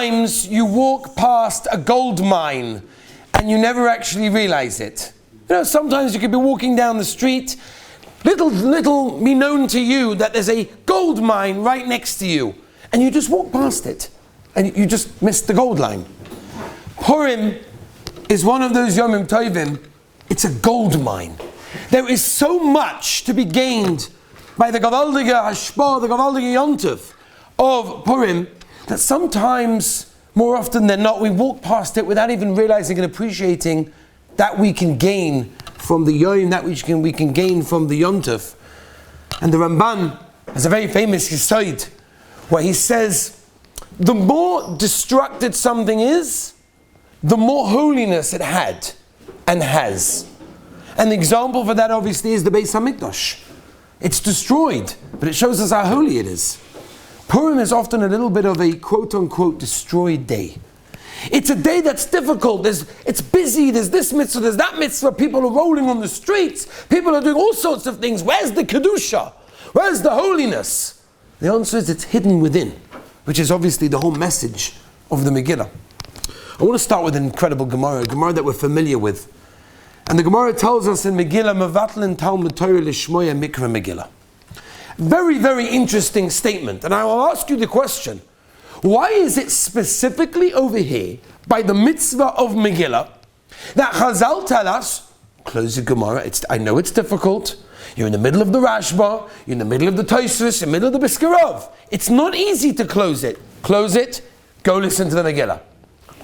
sometimes you walk past a gold mine and you never actually realize it. You know, sometimes you could be walking down the street, little be known to you that there's a gold mine right next to you, and you just walk past it, and you just missed the gold line. Purim is one of those Yomim Tovim. It's a gold mine. There is so much to be gained by the Gavaldige Hashpah, the Gavaldige Yontif of Purim, that sometimes, more often than not, we walk past it without even realizing and appreciating that we can gain from the Yom, that we can gain from the Yontif. And the Ramban has a very famous Yesod where he says, the more destructed something is, the more holiness it had and has. And the example for that obviously is the Beis HaMikdash. It's destroyed, but it shows us how holy it is. Purim is often a little bit of a quote-unquote destroyed day. It's a day that's difficult. It's busy. There's this mitzvah, there's that mitzvah. People are rolling on the streets. People are doing all sorts of things. Where's the Kedusha? Where's the holiness? The answer is it's hidden within, which is obviously the whole message of the Megillah. I want to start with an incredible Gemara, a Gemara that we're familiar with. And the Gemara tells us in Megillah, Mevatlin Talmud Torah Lishmoya Mikra Megillah. Very, very interesting statement. And I will ask you the question, why is it specifically over here, by the mitzvah of Megillah, that Chazal tell us, close the Gemara, I know it's difficult, you're in the middle of the Rashba, you're in the middle of the Tosfos, in the middle of the Biskarov. It's not easy to close it. Close it, go listen to the Megillah.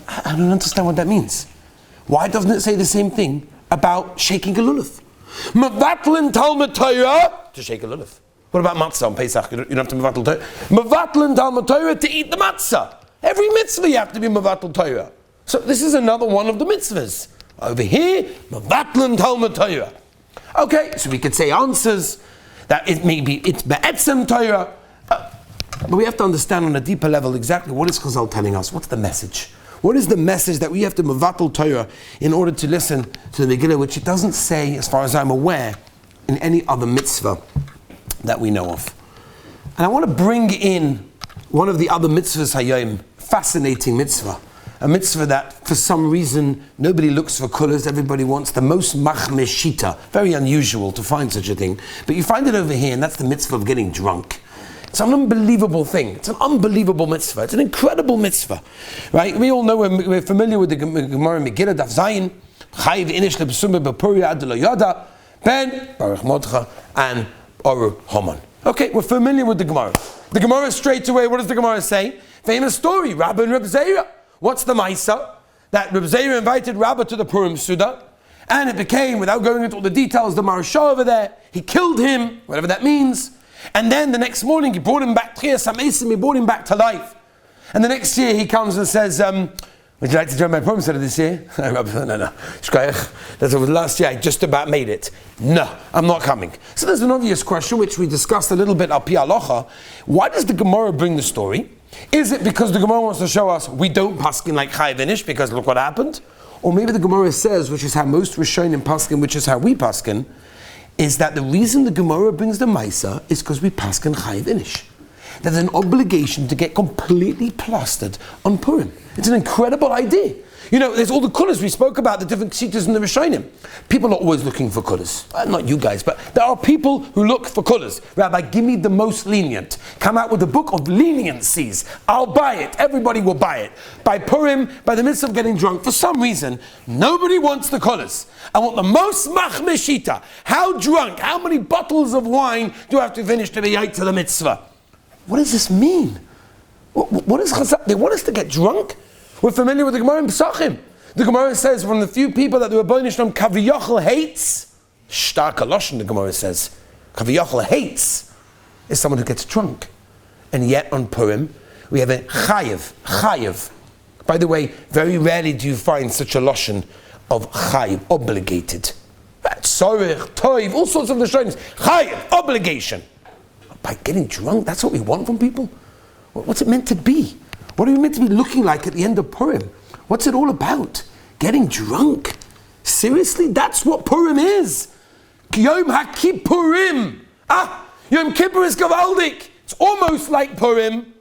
I don't understand what that means. Why doesn't it say the same thing about shaking a lulav? Mevatlin Talmud Torah, to shake a lulav. What about matzah on Pesach? You don't have to mevatel Torah. Mevatlin Talmud Torah, to eat the matzah. Every mitzvah you have to be mevatel Torah. So this is another one of the mitzvahs. Over here, mevatlin Talmud Torah. Okay, so we could say answers that it's be'etzem Torah. But we have to understand on a deeper level exactly what is Chazal telling us. What's the message? What is the message that we have to mevatel Torah in order to listen to the Megillah, which it doesn't say, as far as I'm aware, in any other mitzvah that we know of. And I want to bring in one of the other mitzvahs hayom, fascinating mitzvah. A mitzvah that, for some reason, nobody looks for colors, everybody wants the most machmeh shita. Very unusual to find such a thing. But you find it over here, and that's the mitzvah of getting drunk. It's an unbelievable thing. It's an unbelievable mitzvah. It's an incredible mitzvah. Right? We all know, we're familiar with the Gemara Megillah, Daf Zayin, Chayiv inish lebesumah b'puri ad lo yada, ben Baruch Modcha, and Oru Haman. Okay, we're familiar with the Gemara. The Gemara straight away, what does the Gemara say? Famous story, Rabbi and Reb Zera. What's the Maisa? That Reb Zera invited Rabbi to the Purim Suda, and it became, without going into all the details, the Maharsha over there, he killed him, whatever that means, and then the next morning he brought him back, he brought him back to life. And the next year he comes and says, would you like to join my Purim Suda this year? No. That was last year, I just about made it. No, I'm not coming. So there's an obvious question, which we discussed a little bit al pi halacha. Why does the Gemara bring the story? Is it because the Gemara wants to show us we don't paskin like Chayiv Inish, because look what happened? Or maybe the Gemara says, which is how most Rishonim paskin, which is how we paskin, is that the reason the Gemara brings the Maisa is because we paskin Chayiv Inish. There's an obligation to get completely plastered on Purim. It's an incredible idea. You know, there's all the colors we spoke about, the different ksitas in the Rishonim. People are always looking for colors. Not you guys, but there are people who look for colors. Rabbi, give me the most lenient. Come out with a book of leniencies. I'll buy it. Everybody will buy it. By Purim, by the midst of getting drunk, for some reason, nobody wants the colors. I want the most machmeh shita. How drunk? How many bottles of wine do I have to finish to be yait to the mitzvah? What does this mean? What is Chazal? They want us to get drunk? We're familiar with the Gemara in Pesachim. The Gemara says one of the few people that the Rebbeinu Shalom Kaviyachal hates, Shtar Kaloshon, the Gemara says, Kaviyachal hates, is someone who gets drunk. And yet on Purim, we have a chayiv. By the way, very rarely do you find such a loshon of chayiv, obligated. Tzorich, toiv, all sorts of lashonos. Chayiv, obligation. By getting drunk, that's what we want from people? What's it meant to be? What are we meant to be looking like at the end of Purim? What's it all about? Getting drunk? Seriously? That's what Purim is. Yom HaKippurim. Yom Kippur is Gavaldik. It's almost like Purim.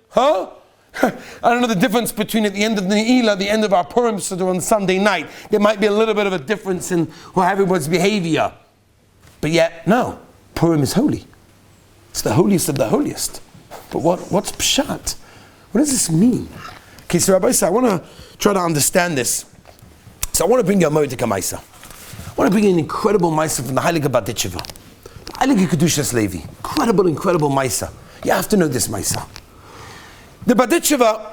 I don't know the difference between at the end of the Ne'ilah, the end of our Purim Seder on Sunday night. There might be a little bit of a difference in everyone's behavior. But yet, no, Purim is holy. It's the holiest of the holiest. But what's Pshat? What does this mean? Okay, so Rabbi, I want to try to understand this. So I want to bring you a Mordechai Maisa. I want to bring you an incredible Maisa from the Heilige Baditcheva. The Heilige Kedushas Levi. Incredible Maisa. You have to know this Maisa. The Baditcheva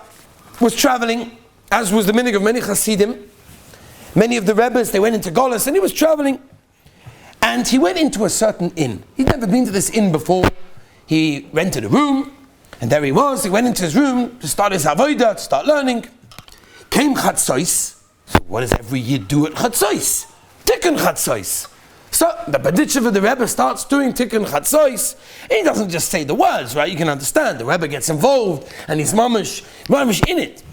was traveling, as was the minhag of many Hasidim. Many of the Rebbes, they went into Golas, and he was traveling. And he went into a certain inn. He'd never been to this inn before. He rented a room, and there he was. He went into his room to start his avodah, to start learning. Came Chatzos. So what does every Yid do at Chatzos? Tikkun Chatzos. So the Baditcheva, the Rebbe, starts doing Tikkun Chatzos. He doesn't just say the words, right? You can understand. The Rebbe gets involved, and he's mamish in it.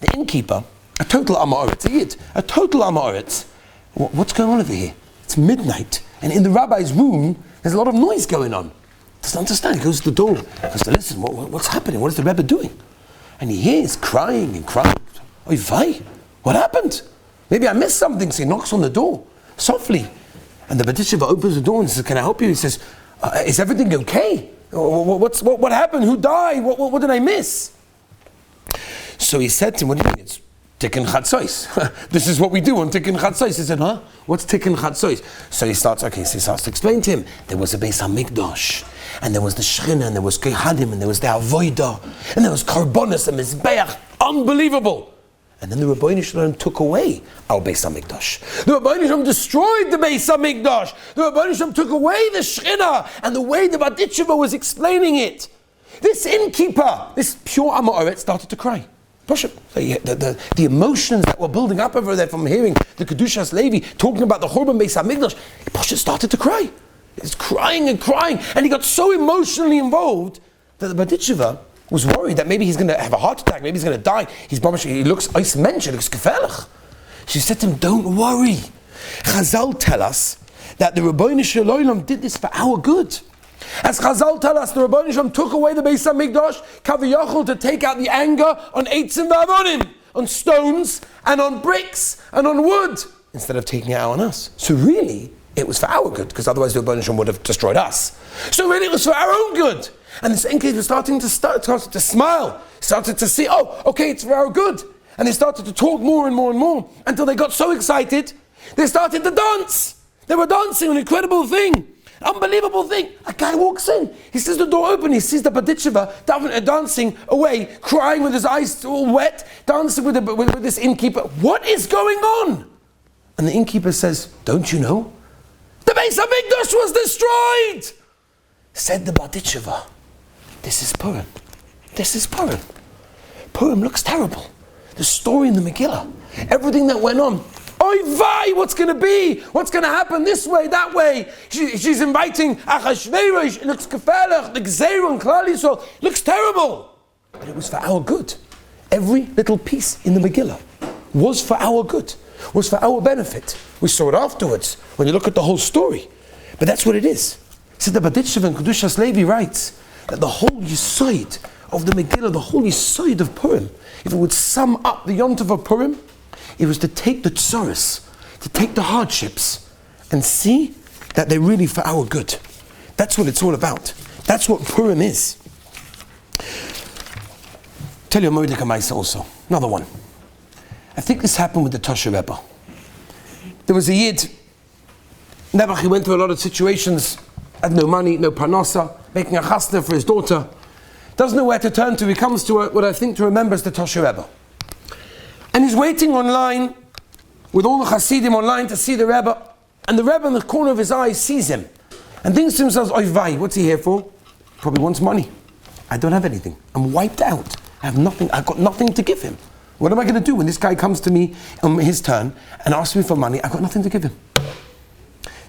The innkeeper, a total Amoritz, a Yid, a total Amoritz. What's going on over here? It's midnight, and in the rabbi's room, there's a lot of noise going on. Doesn't understand. He goes to the door. He goes to listen. What's happening? What is the Rebbe doing? And he hears crying and crying. Oy vay, what happened? Maybe I missed something. So he knocks on the door softly, and the Baditcheva opens the door and says, "Can I help you?" He says, "Is everything okay? What happened? Who died? What did I miss?" So he said to him, "What do you mean? It's Tikkun Chatzos. This is what we do on Tikkun Chatzos." He said, "Huh? What's Tikkun Chatzos?" So he starts to explain to him. There was a Beis HaMikdash, and there was the Shechina, and there was Kehanim, and there was the Avodah, and there was Karbonis and Mizbeach. Unbelievable. And then the Rebbeinu Shalom took away our Beis HaMikdash. The Rebbeinu Shalom destroyed the Beis HaMikdash. The Rebbeinu Shalom took away the Shechina, and the way the Baditcheva was explaining it. This innkeeper, this pure Amoret, started to cry. The emotions that were building up over there from hearing the Kedushas Levi talking about the Churban Beis HaMikdash, Pasha started to cry. He's crying, and he got so emotionally involved that the Baditcheva was worried that maybe he's going to have a heart attack, maybe he's going to die. He looks mensch, he looks gefährlich. She said to him, "Don't worry. Chazal tell us that the Rebbeinu Shalom did this for our good. As Chazal tell us, the Rebbeinu Shalom took away the Beis HaMikdash, Kaviyachol, to take out the anger on Eitzim v'Avonim, on stones and on bricks and on wood, instead of taking it out on us. So really, it was for our good, because otherwise the Rebbeinu Shalom would have destroyed us. So really, it was for our own good." And this innkeeper was starting to smile, started to see, oh, okay, it's for our good. And they started to talk more and more, until they got so excited, they started to dance. They were dancing, an incredible thing. Unbelievable thing. A guy walks in. He sees the door open. He sees the Baditcheva dancing away, crying with his eyes all wet, dancing with this innkeeper. What is going on? And the innkeeper says, "Don't you know? The Beis HaMikdash was destroyed." Said the Baditcheva, "This is Purim. This is Purim. Purim looks terrible. The story in the Megillah, everything that went on. Oy vay, what's going to be? What's going to happen this way, that way? She's inviting Achashverosh. It looks gefährlich. The Gzeira and Klal Yisrael looks terrible. But it was for our good. Every little piece in the Megillah was for our good, was for our benefit. We saw it afterwards when you look at the whole story. But that's what it is." So the Baditcheva and Kedushas Levi writes that the whole Yesod of the Megillah, the whole Yesod of Purim, if it would sum up the Yom Tov of Purim, it was to take the tzoros, to take the hardships, and see that they're really for our good. That's what it's all about. That's what Purim is. Tell you a Mordechai Maisa also, another one. I think this happened with the Tosha Rebbe. There was a Yid, Nebuch, he went through a lot of situations, had no money, no parnasa, making a chasna for his daughter, doesn't know where to turn to. He comes to what I think to remember is the Tosha Rebbe. And he's waiting online with all the Hasidim online to see the Rebbe, and the Rebbe in the corner of his eye sees him and thinks to himself, "Oy vay, what's he here for? Probably wants money. I don't have anything. I'm wiped out. I have nothing. I've got nothing to give him. What am I going to do when this guy comes to me on his turn and asks me for money? I've got nothing to give him."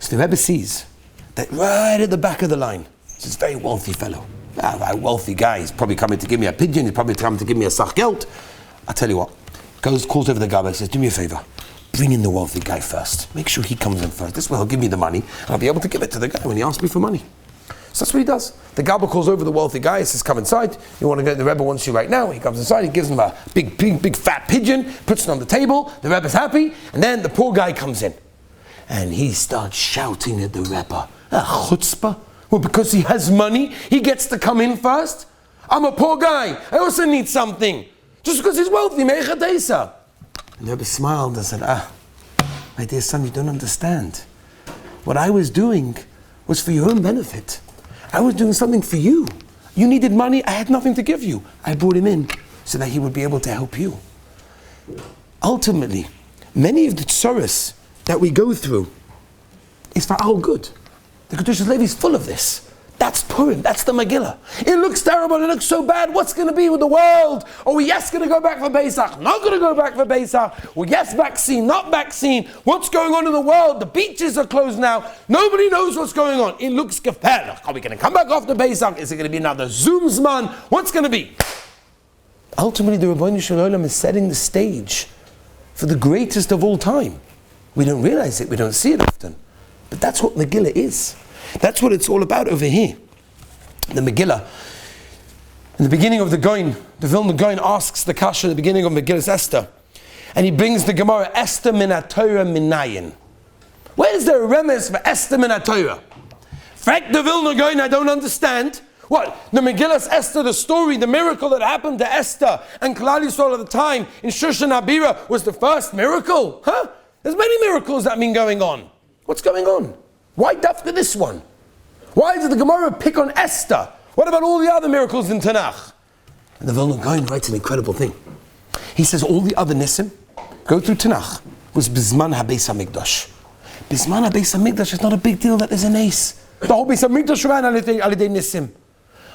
So the Rebbe sees that right at the back of the line, this very wealthy fellow, a wealthy guy, he's probably coming to give me a pigeon, he's probably coming to give me a sach geld. I'll tell you what, calls over the guy and says, "Do me a favor, bring in the wealthy guy first. Make sure he comes in first. This way he'll give me the money, and I'll be able to give it to the guy when he asks me for money." So that's what he does. The Gabba calls over the wealthy guy, he says, come inside. You want to go, the Rebbe wants you right now. He comes inside, he gives him a big fat pigeon, puts it on the table, the Rebbe's happy, and then the poor guy comes in. And he starts shouting at the Rebbe, chutzpah. Well, because he has money, he gets to come in first. I'm a poor guy, I also need something. Just because he's wealthy, me'echadesa. And the Rebbe smiled and said, my dear son, you don't understand. What I was doing was for your own benefit. I was doing something for you. You needed money, I had nothing to give you. I brought him in so that he would be able to help you. Ultimately, many of the tsuras that we go through is for our good. The Kedushas Levi is full of this. That's Purim, that's the Megillah. It looks terrible, it looks so bad. What's going to be with the world? Are we yes going to go back for Pesach? Not going to go back for Pesach? Well, yes, vaccine, not vaccine. What's going on in the world? The beaches are closed now. Nobody knows what's going on. It looks gefährlich. Are we going to come back after Pesach? Is it going to be another Zoomsman? What's going to be? Ultimately, the Ribbono Shel Olam is setting the stage for the greatest of all time. We don't realize it, we don't see it often. But that's what Megillah is. That's what it's all about over here. The Megillah, in the beginning of the Goin, the Vilna Goin asks the Kasha at the beginning of Megillah's Esther, and he brings the Gemara, Esther min ha-Torah minayin. Where is there a remez for Esther min ha-Torah? Frag the Vilna Goin, I don't understand. What? The Megillah's Esther, the story, the miracle that happened to Esther and Klal Yisrael at the time in Shushan Abira was the first miracle? Huh? There's many miracles that have been going on. What's going on? Why dafka this one? Why did the Gemara pick on Esther? What about all the other miracles in Tanakh? And the Vilna Gaon writes an incredible thing. He says all the other Nisim, go through Tanakh, was Bizman HaBeis HaMikdash. Bizman HaBeis HaMikdash is not a big deal that there's an ace. The whole Beis HaMikdash ran alidei Nisim.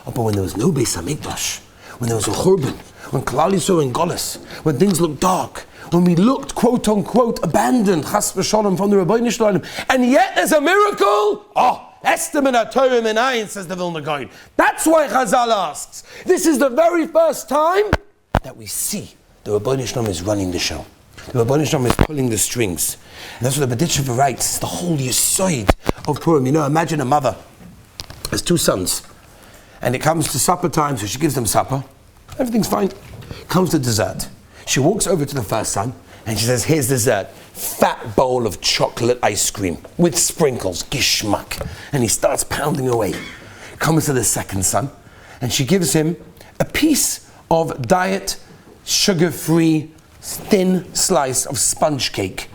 Oh, but when there was no Beis HaMikdash, when there was a Churban, when Klal Yisrael in Golis, when things looked dark, when we looked, quote unquote, abandoned, chas v'shalom, from the Ribbono Shel Olam, and yet there's a miracle? Oh, Esther min ha-Torah minayin, says the Vilna Gaon. That's why Chazal asks. This is the very first time that we see the Ribbono Shel Olam is running the show. The Ribbono Shel Olam is pulling the strings. And that's what the B'ditchever writes. It's the whole yisoid of Purim. You know, imagine a mother has two sons, and it comes to supper time, so she gives them supper. Everything's fine. Comes to dessert. She walks over to the first son and she says, here's dessert. Fat bowl of chocolate ice cream with sprinkles, gishmak. And he starts pounding away. Comes to the second son and she gives him a piece of diet, sugar-free, thin slice of sponge cake.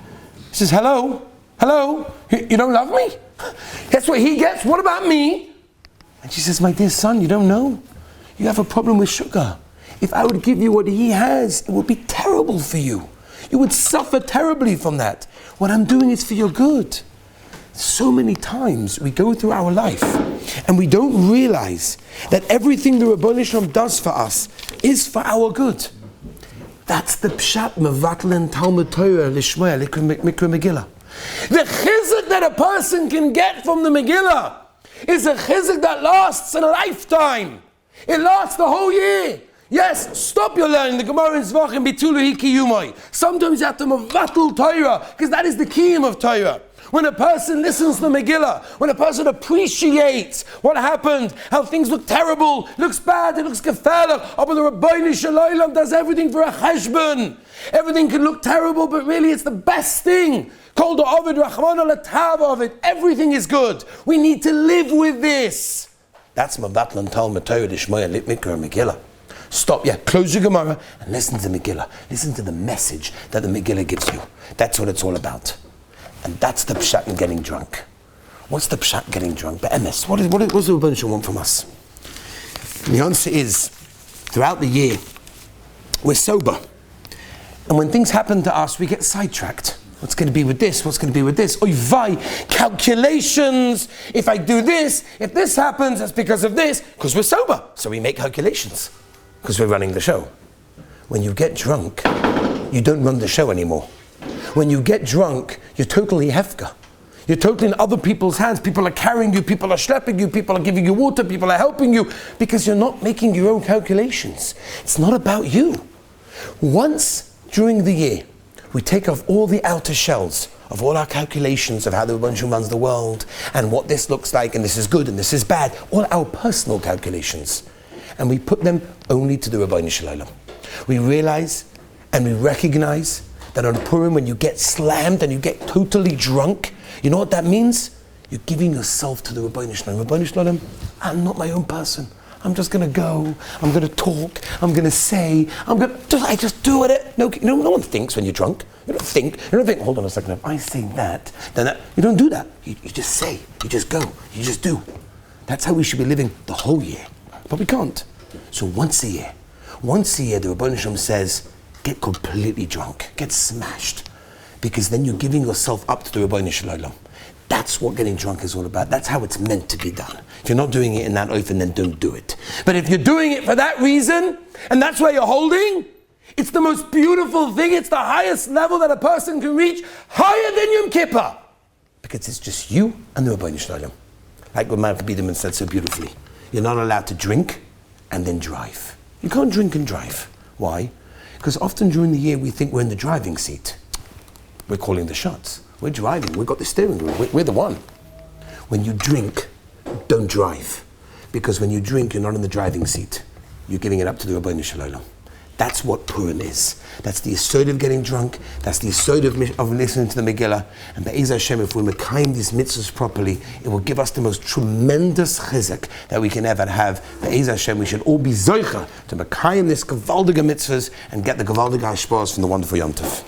He says, hello? You don't love me? That's what he gets? What about me? And she says, my dear son, you don't know. You have a problem with sugar. If I would give you what he has, it would be terrible for you. You would suffer terribly from that. What I'm doing is for your good. So many times we go through our life and we don't realize that everything the Ribbono Shel Olam does for us is for our good. That's the pshat mevatlen Talmud Torah lishmaya mikra Megillah. The chizuk that a person can get from the Megillah is a chizuk that lasts a lifetime. It lasts the whole year. Yes, stop your learning. The Gemara in Zvachim bitulu hikiyumai. Sometimes you have to mevatel Torah, because that is the kiyum of Torah. When a person listens to the Megillah, when a person appreciates what happened, how things look terrible, looks bad, it looks gefährlich, but the Ribbono Shel Olam does everything for a cheshbon. Everything can look terrible, but really it's the best thing. Kol da'ovid rachmana l'tav of it. Everything is good. We need to live with this. That's mevatlen Talmud Torah lishmaya mikra Megillah. Stop, close your Gemara and listen to Megillah. Listen to the message that the Megillah gives you. That's what it's all about. And that's the pshat in getting drunk. What's the pshat in getting drunk? Be'emes, what does the Ribbono Shel Olam want from us? And the answer is, throughout the year, we're sober. And when things happen to us, we get sidetracked. What's going to be with this? What's going to be with this? Oy vay, calculations. If I do this, if this happens, it's because of this. Because we're sober. So we make calculations. Because we're running the show. When you get drunk, you don't run the show anymore. When you get drunk, you're totally hefka. You're totally in other people's hands. People are carrying you, people are schlepping you, people are giving you water, people are helping you, because you're not making your own calculations. It's not about you. Once during the year, we take off all the outer shells of all our calculations of how the Rebbeinu Shalom runs the world, and what this looks like, and this is good, and this is bad, all our personal calculations, and we put them only to the Rebbeinu Shalom. We realize and we recognize that on Purim, when you get slammed and you get totally drunk, you know what that means? You're giving yourself to the Rebbeinu Shalom. Rebbeinu Shalom, I'm not my own person. I'm just going to go, I'm going to talk, I'm going to say, I just do it. No one thinks when you're drunk. You don't think, hold on a second, if I say that, then that. You don't do that. You just say, you just go, you just do. That's how we should be living the whole year. But we can't. So once a year, the Rebbeinu Shalom says, get completely drunk, get smashed. Because then you're giving yourself up to the Rebbeinu Shalom. That's what getting drunk is all about. That's how it's meant to be done. If you're not doing it in that oath, then don't do it. But if you're doing it for that reason, and that's where you're holding, it's the most beautiful thing. It's the highest level that a person can reach, higher than Yom Kippur. Because it's just you and the Rebbeinu Shalom. Like what Malach Biederman said so beautifully. You're not allowed to drink and then drive. You can't drink and drive. Why? Because often during the year we think we're in the driving seat. We're calling the shots. We're driving, we've got the steering wheel, we're the one. When you drink, don't drive. Because when you drink, you're not in the driving seat. You're giving it up to the Rebbeinu Shalom. That's what Purim is. That's the yesod of getting drunk. That's the yesod of listening to the Megillah. And Be'ez Hashem, if we mekayim these mitzvahs properly, it will give us the most tremendous chizuk that we can ever have. Be'ez Hashem, we should all be zoicha to mekayim this gewaldige mitzvahs and get the gewaldige hashpos from the wonderful Yom Tov.